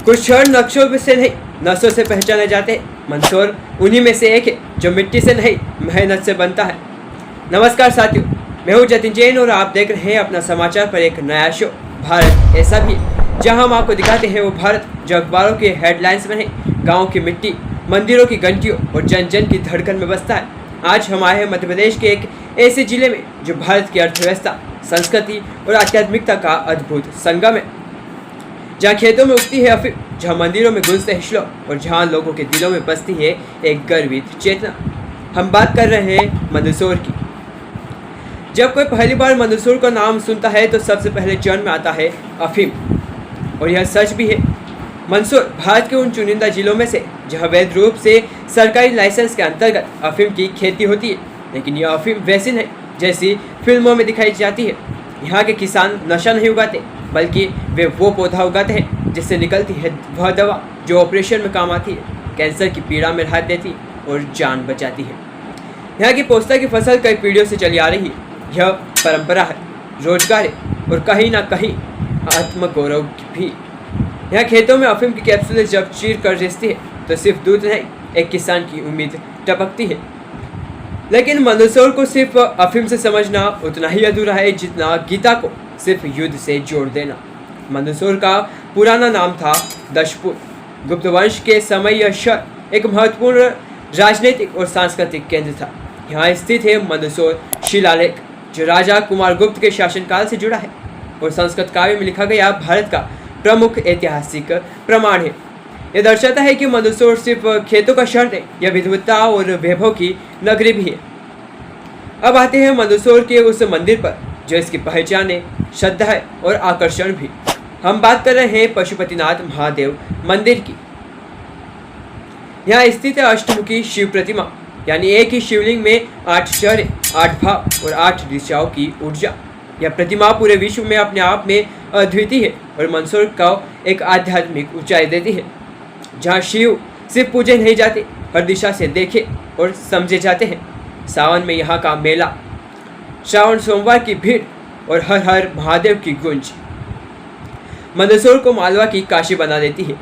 कुछ शहर नक्शों से नहीं नसों से पहचाने जाते हैं। मंदसौर उन्हीं में से एक है जो मिट्टी से नहीं मेहनत से बनता है। नमस्कार साथियों, मैं हूँ जतिन जैन और आप देख रहे हैं अपना समाचार पर एक नया शो भारत ऐसा भी, जहां हम आपको दिखाते हैं वो भारत जो अखबारों के हेडलाइंस में नहीं, गाँव की मिट्टी, मंदिरों की घंटियों और जन जन की धड़कन में बसता है। आज हम आए हैं मध्य प्रदेश के एक ऐसे जिले में जो भारत की अर्थव्यवस्था, संस्कृति और आध्यात्मिकता का अद्भुत संगम है। जहाँ खेतों में उगती है अफीम, जहाँ मंदिरों में गूंजते हैं श्लोक और जहाँ लोगों के दिलों में बसती है एक गर्वित चेतना। हम बात कर रहे हैं मंदसौर की। जब कोई पहली बार मंदसौर का नाम सुनता है तो सबसे पहले चरण में आता है अफीम, और यह सच भी है। मंदसौर भारत के उन चुनिंदा जिलों में से जहाँ वैध रूप से सरकारी लाइसेंस के अंतर्गत अफीम की खेती होती है, लेकिन यह अफीम वैसी नहीं जैसी फिल्मों में दिखाई जाती है। यहाँ के किसान नशा नहीं उगाते, बल्कि वे वो पौधा उगाते हैं जिससे निकलती है वह दवा जो ऑपरेशन में काम आती है, कैंसर की पीड़ा में राहत देती है और जान बचाती है। यहाँ की पोस्ता की फसल कई पीढ़ियों से चली आ रही है। यह परंपरा है, रोजगार है और कहीं ना कहीं आत्मगौरव भी। यहाँ खेतों में अफीम की कैप्सूलें जब चीर कर रिसती है तो सिर्फ दूध नहीं, एक किसान की उम्मीद टपकती है। लेकिन मंदसौर को सिर्फ अफीम से समझना उतना ही अधूरा है जितना गीता को सिर्फ युद्ध से जोड़ देना। मंदसौर का पुराना नाम था दशपुर। गुप्त वंश के समय यह शहर एक महत्वपूर्ण राजनीतिक और सांस्कृतिक केंद्र था। यहाँ स्थित है मंदसौर शिलालेख जो राजा कुमार गुप्त के शासनकाल से जुड़ा है और संस्कृत काव्य में लिखा गया भारत का प्रमुख ऐतिहासिक प्रमाण है। यह दर्शाता है कि मंदसौर सिर्फ खेतों का शहर नहीं, यह विविधता और वैभव की नगरी भी है। अब आते हैं मंदसौर के उस मंदिर पर जो इसकी पहचान है, श्रद्धा है और आकर्षण भी। हम बात कर रहे हैं पशुपतिनाथ महादेव मंदिर की। यहाँ स्थित है अष्टमुखी शिव प्रतिमा, यानी एक ही शिवलिंग में 8 शहरें, 8 भाव और 8 दिशाओं की ऊर्जा। यह प्रतिमा पूरे विश्व में अपने आप में अद्वितीय है और मंदसौर को एक आध्यात्मिक ऊंचाई देती है। जहाँ शिव सिर्फ पूजे नहीं जाते, हर दिशा से देखे और समझे जाते हैं। सावन में यहाँ का मेला, श्रावण सोमवार की भीड़ और हर हर महादेव की गूंज मंदसौर को मालवा की काशी बना देती है।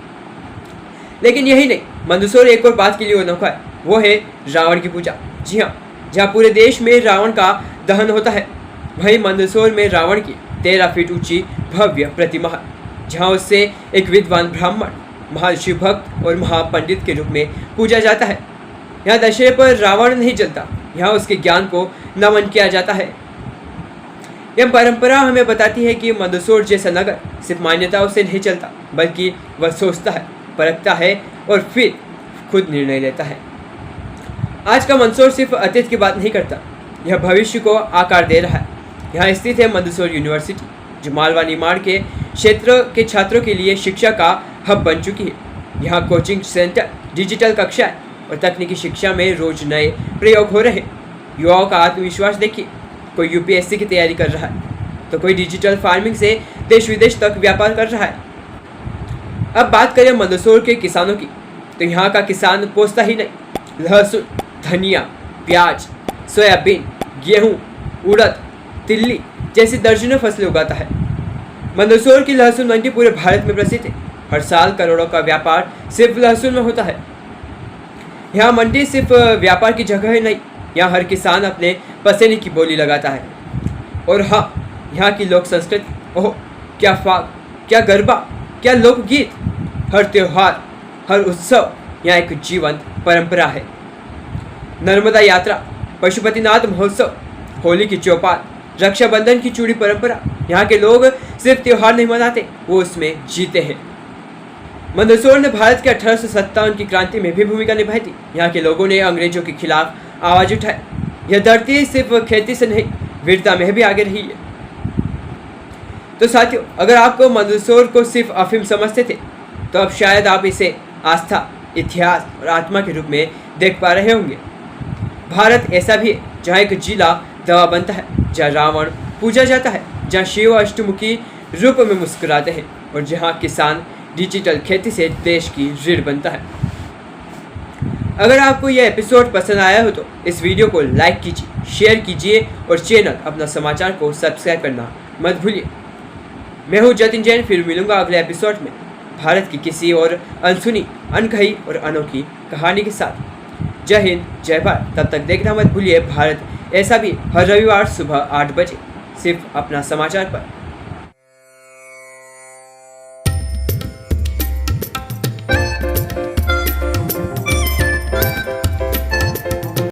लेकिन यही नहीं, मंदसौर एक और बात के लिए अनोखा है, वो है रावण की पूजा। जी हाँ, जहाँ पूरे देश में रावण का दहन होता है, वहीं मंदसौर में रावण की 13 फीट ऊंची भव्य प्रतिमा है, जहाँ उससे एक विद्वान ब्राह्मण, महाशिव भक्त और महापंडित के रूप में पूजा जाता है। यहाँ दशहरे पर रावण नहीं जलता, यहाँ उसके ज्ञान को नमन किया जाता है। यह परंपरा हमें बताती है कि मंदसौर जैसा नगर सिर्फ मान्यताओं से नहीं चलता, बल्कि वह सोचता है, परखता है और फिर खुद निर्णय लेता है। आज का मंदसौर सिर्फ अतीत की बात नहीं करता, यह भविष्य को आकार दे रहा है। यहाँ स्थित है मंदसौर यूनिवर्सिटी जो मालवा निर्माण के क्षेत्र के छात्रों के लिए शिक्षा का हब बन चुकी है। यहाँ कोचिंग सेंटर, डिजिटल कक्षाएं और तकनीकी शिक्षा में रोज नए प्रयोग हो रहे हैं। युवाओं का आत्मविश्वास देखिए, कोई यूपीएससी की तैयारी कर रहा है तो कोई डिजिटल फार्मिंग से देश विदेश तक व्यापार कर रहा है। अब बात करें मंदसौर के किसानों की, तो यहाँ का किसान पोसता ही नहीं, लहसुन, धनिया, प्याज, सोयाबीन, गेहूँ, उड़द, तिल्ली जैसी दर्जनों फसलें उगाता है। मंदसौर की लहसुन मंडी पूरे भारत में प्रसिद्ध है। हर साल करोड़ों का व्यापार सिर्फ लहसुन में होता है। यहाँ मंडी सिर्फ व्यापार की जगह है नहीं, यहाँ हर किसान अपने पसीने की बोली लगाता है। और हाँ, यहाँ की लोक संस्कृति, ओह क्या फाग, क्या गरबा, क्या लोकगीत। हर त्योहार, हर उत्सव यहाँ एक जीवंत परंपरा है। नर्मदा यात्रा, पशुपतिनाथ महोत्सव, होली की चौपाल, रक्षाबंधन की चूड़ी परंपरा, यहाँ के लोग सिर्फ त्योहार नहीं मनाते, वो उसमें जीते हैं। मंदसौर ने भारत के 1857 की क्रांति में भी भूमिका निभाई थी। यहाँ के लोगों ने अंग्रेजों के खिलाफ आवाज उठाई। यह धरती सिर्फ खेती से नहीं, वीरता में भी आगे रही है। तो साथियों, अगर आपको मंदसौर को सिर्फ अफीम समझते थे तो अब शायद आप इसे आस्था, इतिहास और आत्मा के रूप में देख पा रहे होंगे। भारत ऐसा भी है जहाँ एक जिला दवा बनता है, जहाँ रावण पूजा जाता है, जहाँ शिव अष्टमुखी रूप में मुस्कुराते हैं और जहाँ किसान डिजिटल खेती से देश की रीढ़ बनता है। अगर आपको यह एपिसोड पसंद आया हो तो इस वीडियो को लाइक कीजिए, शेयर कीजिए और चैनल अपना समाचार को सब्सक्राइब करना मत भूलिए। मैं हूँ जतिन जैन, फिर मिलूंगा अगले एपिसोड में। भारत की किसी और अनसुनी, अनकही और अनोखी कहानी के साथ। जय हिंद, जय भारत। तब तक देखना मत भूलिए भारत ऐसा भी हर रविवार सुबह 8 बजे सिर्फ अपना समाचार पर।